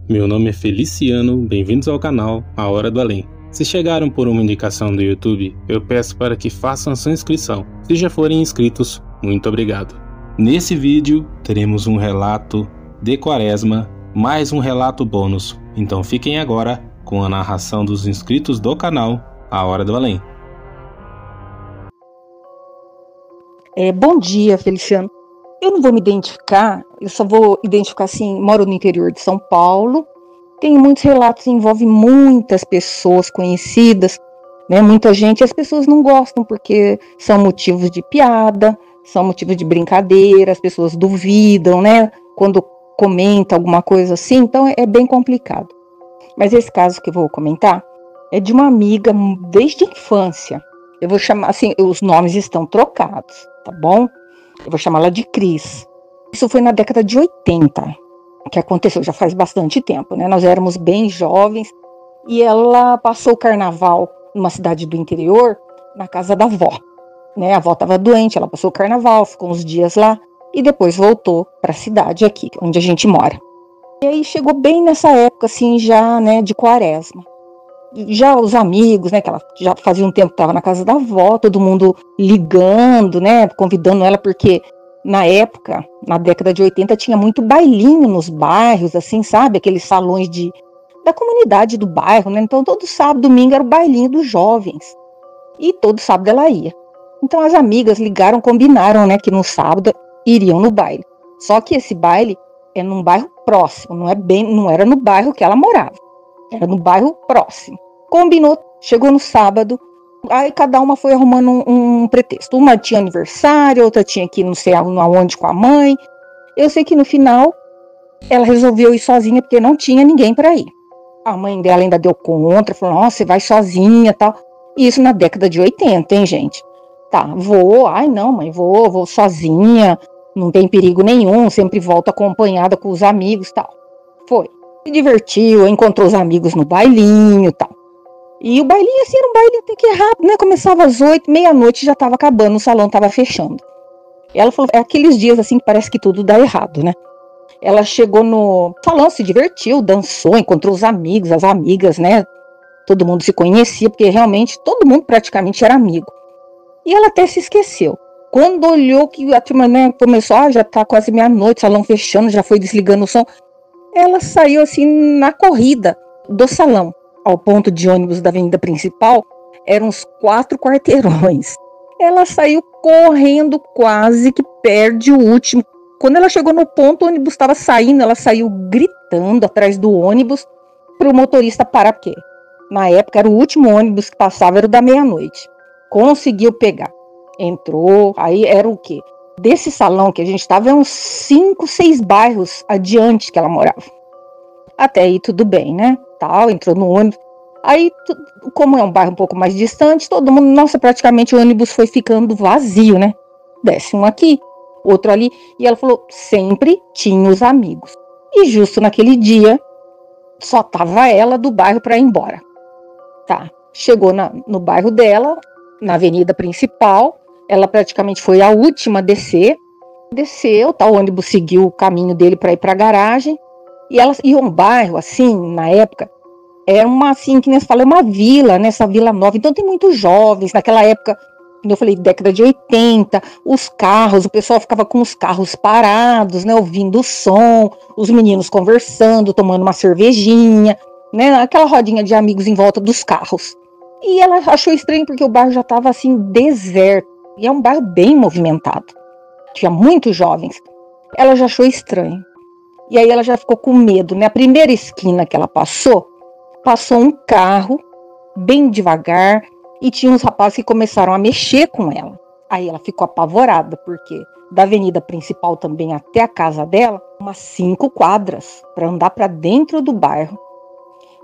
meu nome é Feliciano, bem-vindos ao canal A Hora do Além. Se chegaram por uma indicação do YouTube, eu peço para que façam sua inscrição. Se já forem inscritos, muito obrigado. Nesse vídeo, teremos um relato de Quaresma, mais um relato bônus. Então fiquem agora com a narração dos inscritos do canal A Hora do Além. Bom dia, Feliciano. Eu não vou me identificar, eu só vou identificar assim, moro no interior de São Paulo, tenho muitos relatos, envolve muitas pessoas conhecidas, né, muita gente, e as pessoas não gostam porque são motivos de piada, são motivos de brincadeira, as pessoas duvidam, né, quando comenta alguma coisa assim, então é bem complicado. Mas esse caso que eu vou comentar é de uma amiga desde a infância. Eu vou chamar assim, os nomes estão trocados, tá bom? Eu vou chamá-la de Cris. Isso foi na década de 80 que aconteceu, já faz bastante tempo, né? Nós éramos bem jovens e ela passou o carnaval numa cidade do interior, na casa da avó, né? A avó estava doente, ela passou o carnaval, ficou uns dias lá e depois voltou para a cidade aqui, onde a gente mora. E aí chegou bem nessa época, assim, já, né, de Quaresma. Já os amigos, né, que ela já fazia um tempo que estava na casa da avó, todo mundo ligando, né, convidando ela, porque na época, na década de 80, tinha muito bailinho nos bairros, assim, sabe, aqueles salões da comunidade do bairro, né, então todo sábado, domingo era o bailinho dos jovens, e todo sábado ela ia. Então as amigas ligaram, combinaram, né, que no sábado iriam no baile, só que esse baile é num bairro próximo, não era no bairro que ela morava. Era no bairro próximo. Combinou, chegou no sábado, aí cada uma foi arrumando um pretexto. Uma tinha aniversário, outra tinha que ir não sei aonde com a mãe. Eu sei que no final ela resolveu ir sozinha porque não tinha ninguém para ir. A mãe dela ainda deu contra, falou, nossa, você vai sozinha e tal. E isso na década de 80, hein, gente? Tá, vou, ai não, mãe, vou sozinha, não tem perigo nenhum, sempre volto acompanhada com os amigos e tal. Foi. Se divertiu, encontrou os amigos no bailinho e tal. E o bailinho, assim, era um bailinho até que rápido, né? Começava às 8, meia-noite já estava acabando, o salão estava fechando. Ela falou, é aqueles dias assim que parece que tudo dá errado, né? Ela chegou no salão, se divertiu, dançou, encontrou os amigos, as amigas, né? Todo mundo se conhecia, porque realmente todo mundo praticamente era amigo. E ela até se esqueceu. Quando olhou que a turma, né, começou, já tá quase meia-noite, salão fechando, já foi desligando o som. Ela saiu assim na corrida do salão ao ponto de ônibus da avenida principal, eram uns 4 quarteirões. Ela saiu correndo, quase que perde o último. Quando ela chegou no ponto, o ônibus estava saindo, ela saiu gritando atrás do ônibus para o motorista parar, porque na época era o último ônibus que passava, era o da meia-noite. Conseguiu pegar, entrou, aí era o quê? Desse salão que a gente estava, uns 5, 6 bairros adiante que ela morava. Até aí tudo bem, né? Tal, entrou no ônibus. Aí, como é um bairro um pouco mais distante, todo mundo, nossa, praticamente o ônibus foi ficando vazio, né? Desce um aqui, outro ali. E ela falou, sempre tinha os amigos. E justo naquele dia, só tava ela do bairro para ir embora. Tá, chegou no bairro dela, na avenida principal. Ela praticamente foi a última a descer. Desceu, tá, o ônibus seguiu o caminho dele para ir para a garagem. E um bairro, assim, na época, era uma, assim, que nem se fala, uma vila, né, essa vila nova. Então tem muitos jovens. Naquela época, como eu falei, década de 80, os carros, o pessoal ficava com os carros parados, né, ouvindo o som, os meninos conversando, tomando uma cervejinha, né, aquela rodinha de amigos em volta dos carros. E ela achou estranho porque o bairro já estava, assim, deserto. E é um bairro bem movimentado. Tinha muitos jovens. Ela já achou estranho. E aí ela já ficou com medo, né? A primeira esquina que ela passou um carro, bem devagar, e tinha uns rapazes que começaram a mexer com ela. Aí ela ficou apavorada, porque da avenida principal também até a casa dela, umas 5 quadras, para andar para dentro do bairro.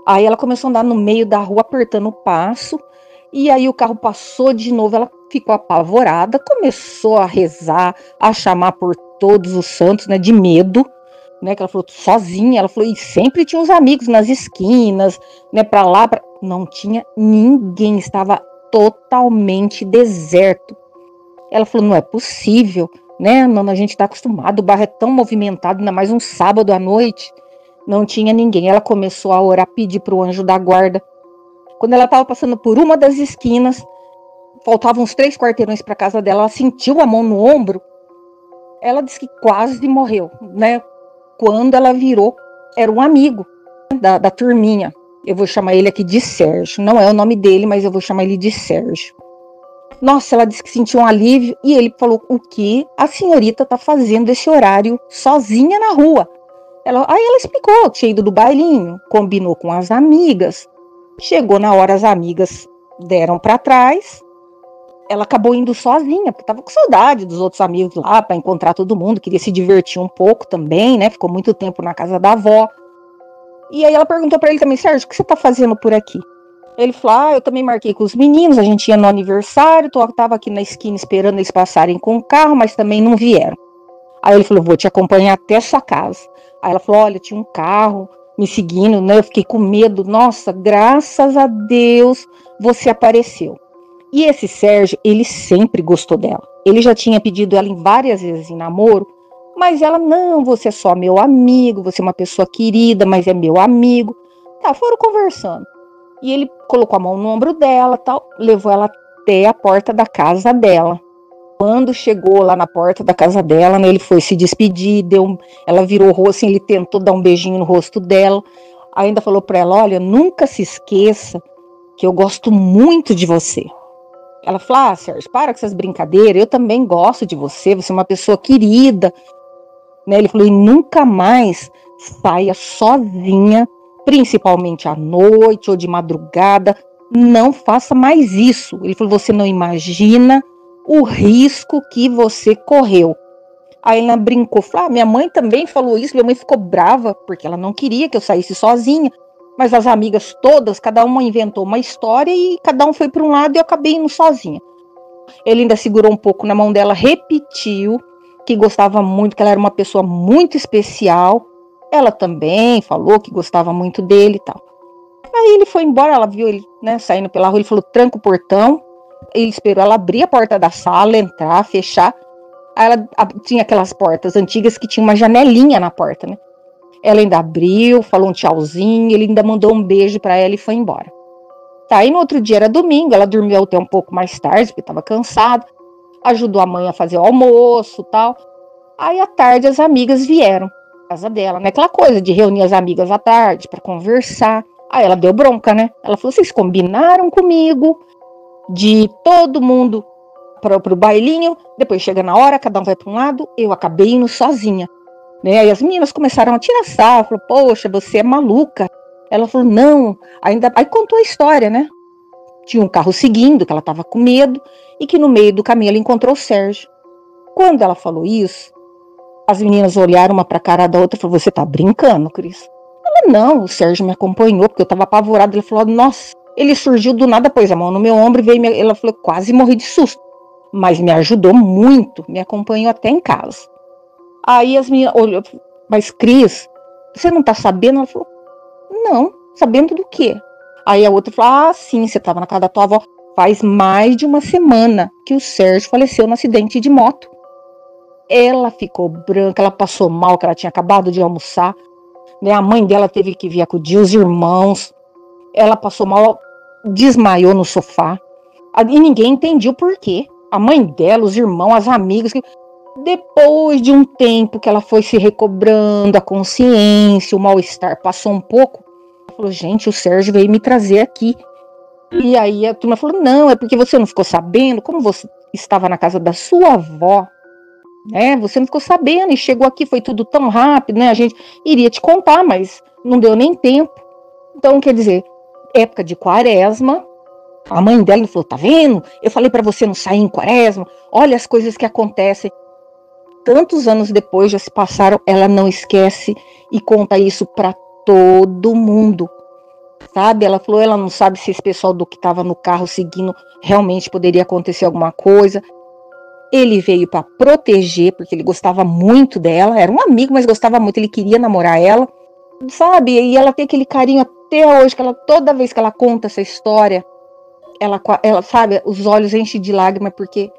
Aí ela começou a andar no meio da rua, apertando o passo, e aí o carro passou de novo, ela ficou apavorada, começou a rezar, a chamar por todos os santos, né, de medo, né, que ela falou, sozinha, ela falou, e sempre tinha uns amigos nas esquinas, né, pra lá, não tinha ninguém, estava totalmente deserto. Ela falou, não é possível, né, não, a gente tá acostumado, o bairro é tão movimentado, ainda mais um sábado à noite. Não tinha ninguém. Ela começou a orar, pedir para o anjo da guarda. Quando ela estava passando por uma das esquinas, faltavam uns 3 quarteirões para a casa dela, ela sentiu a mão no ombro. Ela disse que quase morreu, né? Quando ela virou, era um amigo da turminha. Eu vou chamar ele aqui de Sérgio. Não é o nome dele, mas eu vou chamar ele de Sérgio. Nossa, ela disse que sentiu um alívio e ele falou: o que a senhorita está fazendo esse horário sozinha na rua? Aí ela explicou, tinha ido do bailinho, combinou com as amigas. Chegou na hora, as amigas deram para trás. Ela acabou indo sozinha, porque estava com saudade dos outros amigos lá, para encontrar todo mundo, queria se divertir um pouco também, né? Ficou muito tempo na casa da avó. E aí ela perguntou para ele também: Sérgio, o que você está fazendo por aqui? Ele falou: eu também marquei com os meninos, a gente ia no aniversário, tava aqui na esquina esperando eles passarem com o carro, mas também não vieram. Aí ele falou: vou te acompanhar até a sua casa. Aí ela falou: olha, tinha um carro me seguindo, né? Eu fiquei com medo. Nossa, graças a Deus você apareceu. E esse Sérgio, ele sempre gostou dela. Ele já tinha pedido ela em várias vezes em namoro, mas ela: não, você é só meu amigo, você é uma pessoa querida, mas é meu amigo. Tá, foram conversando. E ele colocou a mão no ombro dela, tal, levou ela até a porta da casa dela. Quando chegou lá na porta da casa dela, né, ele foi se despedir, ela virou o rosto, assim, ele tentou dar um beijinho no rosto dela. Ainda falou para ela: olha, nunca se esqueça que eu gosto muito de você. Ela falou: Sérgio, para com essas brincadeiras, eu também gosto de você é uma pessoa querida. Né, ele falou: e nunca mais saia sozinha, principalmente à noite ou de madrugada, não faça mais isso. Ele falou: você não imagina o risco que você correu. Aí ela brincou, falou: minha mãe também falou isso, minha mãe ficou brava, porque ela não queria que eu saísse sozinha, mas as amigas todas, cada uma inventou uma história e cada um foi para um lado e eu acabei indo sozinha. Ele ainda segurou um pouco na mão dela, repetiu que gostava muito, que ela era uma pessoa muito especial. Ela também falou que gostava muito dele e tal. Aí ele foi embora, ela viu ele, né, saindo pela rua, ele falou: tranca o portão. Ele esperou ela abrir a porta da sala, entrar, fechar. Aí ela tinha aquelas portas antigas que tinha uma janelinha na porta, né? Ela ainda abriu, falou um tchauzinho, ele ainda mandou um beijo para ela e foi embora. Tá, aí no outro dia era domingo, ela dormiu até um pouco mais tarde, porque estava cansada. Ajudou a mãe a fazer o almoço e tal. Aí à tarde as amigas vieram à casa dela, né? Aquela coisa de reunir as amigas à tarde para conversar. Aí ela deu bronca, né? Ela falou: vocês combinaram comigo de todo mundo para o bailinho, depois chega na hora, cada um vai para um lado, eu acabei indo sozinha. Né? Aí as meninas começaram a tirar sarro, falou: poxa, você é maluca. Ela falou: não, aí contou a história, né? Tinha um carro seguindo, que ela estava com medo, e que no meio do caminho ela encontrou o Sérgio. Quando ela falou isso, as meninas olharam uma para a cara da outra e falaram: você tá brincando, Cris? Ela: não, o Sérgio me acompanhou, porque eu estava apavorada. Ele falou: nossa, ele surgiu do nada, pôs a mão no meu ombro e veio. Ela falou: quase morri de susto, mas me ajudou muito, me acompanhou até em casa. Aí as meninas olhou: mas Cris, você não tá sabendo? Ela falou: não, sabendo do quê? Aí a outra falou: sim, você estava na casa da tua avó. Faz mais de uma semana que o Sérgio faleceu no acidente de moto. Ela ficou branca, ela passou mal, que ela tinha acabado de almoçar, né? A mãe dela teve que vir acudir, os irmãos. Ela passou mal, desmaiou no sofá. E ninguém entendia o porquê. A mãe dela, os irmãos, as amigas. Depois de um tempo que ela foi se recobrando, a consciência, o mal-estar passou um pouco, ela falou: gente, o Sérgio veio me trazer aqui. E aí a turma falou: não, é porque você não ficou sabendo, como você estava na casa da sua avó, né? Você não ficou sabendo e chegou aqui, foi tudo tão rápido, né? A gente iria te contar, mas não deu nem tempo. Então, quer dizer, época de quaresma, a mãe dela falou: tá vendo? Eu falei para você não sair em quaresma, olha as coisas que acontecem. Tantos anos depois já se passaram, ela não esquece e conta isso para todo mundo. Sabe? Ela falou: ela não sabe se esse pessoal do que estava no carro seguindo realmente poderia acontecer alguma coisa. Ele veio para proteger, porque ele gostava muito dela, era um amigo, mas gostava muito, ele queria namorar ela, sabe? E ela tem aquele carinho até hoje, que ela, toda vez que ela conta essa história, ela sabe, os olhos enchem de lágrimas, porque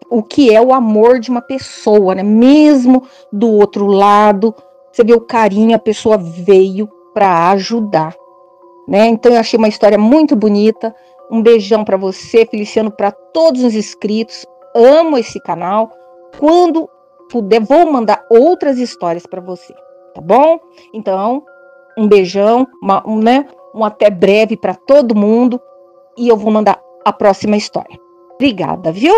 o que é o amor de uma pessoa, né? Mesmo do outro lado, Você vê o carinho, a pessoa veio para ajudar, né? Então eu achei uma história muito bonita. Um beijão para você, Feliciano, para todos os inscritos. Amo esse canal. Quando puder, vou mandar outras histórias para você, tá bom? Então, um beijão, um até breve para todo mundo. E eu vou mandar a próxima história. Obrigada, viu?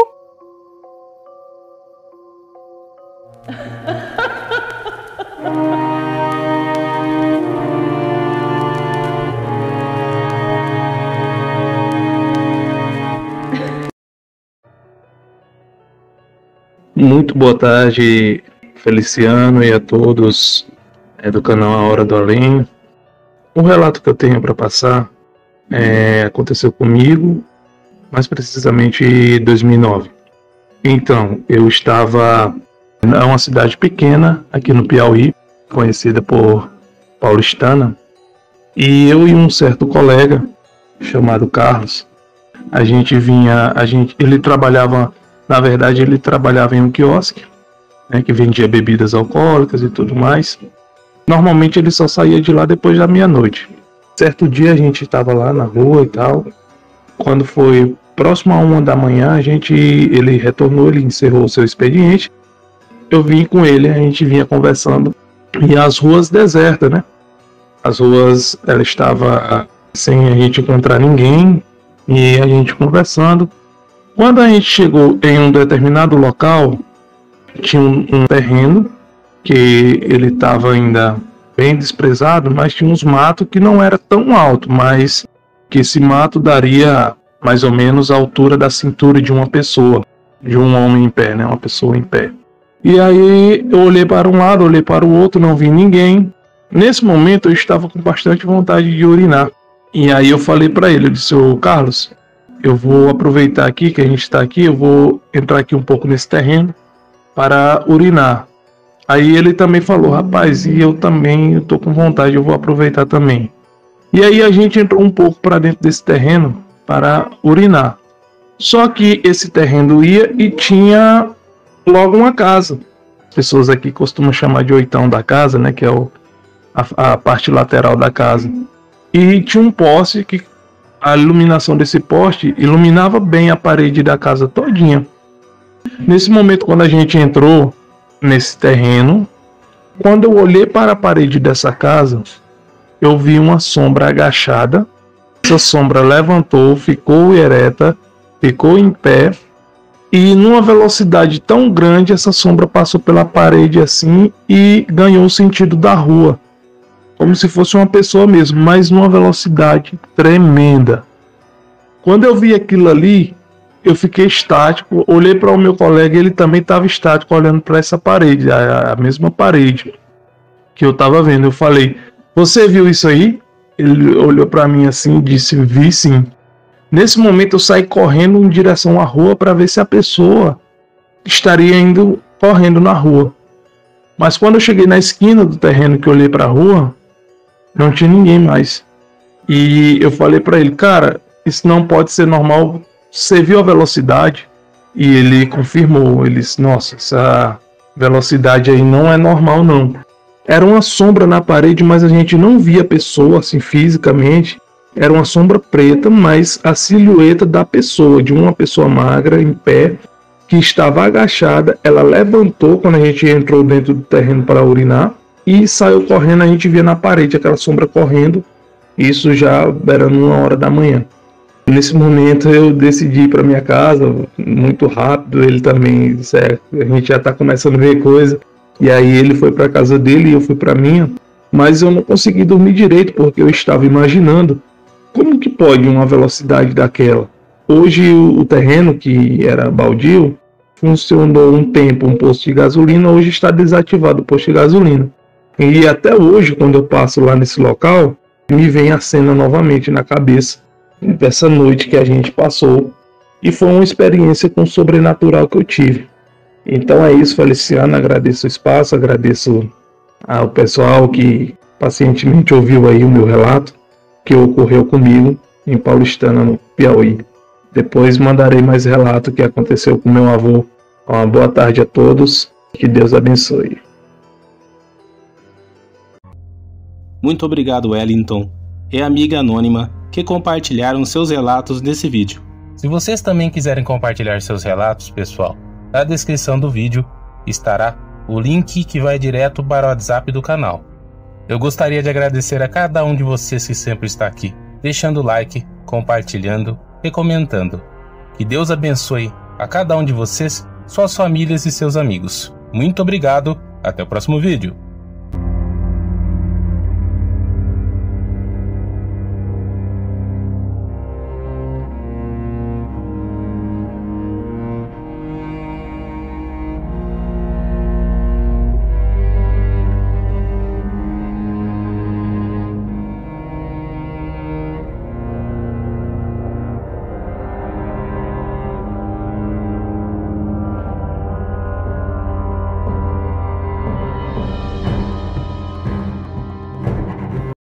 Muito boa tarde, Feliciano, e a todos do canal A Hora do Além. O relato que eu tenho para passar aconteceu comigo, mais precisamente em 2009. Então, eu estava em uma cidade pequena aqui no Piauí, conhecida por Paulistana, e eu e um certo colega chamado Carlos, ele trabalhava em um quiosque, né, que vendia bebidas alcoólicas e tudo mais. Normalmente ele só saía de lá depois da meia-noite. Certo dia a gente estava lá na rua e tal. Quando foi próximo a 1 da manhã, ele retornou, ele encerrou o seu expediente. Eu vim com ele, a gente vinha conversando. E as ruas desertas, né? As ruas, ela estava sem a gente encontrar ninguém. E a gente conversando. Quando a gente chegou em um determinado local, tinha um terreno que ele estava ainda bem desprezado, mas tinha uns matos que não era tão alto, mas que esse mato daria mais ou menos a altura da cintura de uma pessoa, de um homem em pé, né? Uma pessoa em pé. E aí eu olhei para um lado, olhei para o outro, não vi ninguém. Nesse momento eu estava com bastante vontade de urinar. E aí eu falei para ele, eu disse: ô Carlos, eu vou aproveitar aqui que a gente está aqui, eu vou entrar aqui um pouco nesse terreno para urinar. Aí ele também falou: rapaz, e eu também estou com vontade, eu vou aproveitar também. E aí a gente entrou um pouco para dentro desse terreno para urinar. Só que esse terreno ia e tinha logo uma casa. As pessoas aqui costumam chamar de oitão da casa, né, que é a parte lateral da casa. E tinha um poste que a iluminação desse poste iluminava bem a parede da casa todinha. Nesse momento, quando a gente entrou nesse terreno, quando eu olhei para a parede dessa casa, eu vi uma sombra agachada. Essa sombra levantou, ficou ereta, ficou em pé, e numa velocidade tão grande, essa sombra passou pela parede assim e ganhou o sentido da rua, como se fosse uma pessoa mesmo, mas numa velocidade tremenda. Quando eu vi aquilo ali, eu fiquei estático, olhei para o meu colega, ele também estava estático, olhando para essa parede, a mesma parede que eu estava vendo. Eu falei: você viu isso aí? Ele olhou para mim assim e disse: vi sim. Nesse momento eu saí correndo em direção à rua para ver se a pessoa estaria indo correndo na rua. Mas quando eu cheguei na esquina do terreno que eu olhei para a rua, não tinha ninguém mais. E eu falei para ele: cara, isso não pode ser normal. Você viu a velocidade? E ele confirmou. Ele disse: nossa, essa velocidade aí não é normal não. Era uma sombra na parede, mas a gente não via a pessoa assim fisicamente. Era uma sombra preta, mas a silhueta da pessoa, de uma pessoa magra em pé, que estava agachada. Ela levantou quando a gente entrou dentro do terreno para urinar e saiu correndo. A gente via na parede aquela sombra correndo. Isso já era 1h da manhã. Nesse momento eu decidi ir para minha casa muito rápido. Ele também disse: a gente já está começando a ver coisa. E aí ele foi para a casa dele e eu fui para a minha. Mas eu não consegui dormir direito porque eu estava imaginando como que pode uma velocidade daquela. Hoje o terreno, que era baldio, funcionou um tempo um posto de gasolina. Hoje está desativado o posto de gasolina. E até hoje, quando eu passo lá nesse local, me vem a cena novamente na cabeça dessa noite que a gente passou, e foi uma experiência com o sobrenatural que eu tive. Então é isso, Feliciano, agradeço o espaço, agradeço ao pessoal que pacientemente ouviu aí o meu relato, que ocorreu comigo em Paulistana, no Piauí. Depois mandarei mais relato que aconteceu com meu avô. Uma boa tarde a todos, que Deus abençoe. Muito obrigado, Wellington e amiga anônima que compartilharam seus relatos nesse vídeo. Se vocês também quiserem compartilhar seus relatos, pessoal, na descrição do vídeo estará o link que vai direto para o WhatsApp do canal. Eu gostaria de agradecer a cada um de vocês que sempre está aqui, deixando o like, compartilhando e comentando. Que Deus abençoe a cada um de vocês, suas famílias e seus amigos. Muito obrigado, até o próximo vídeo.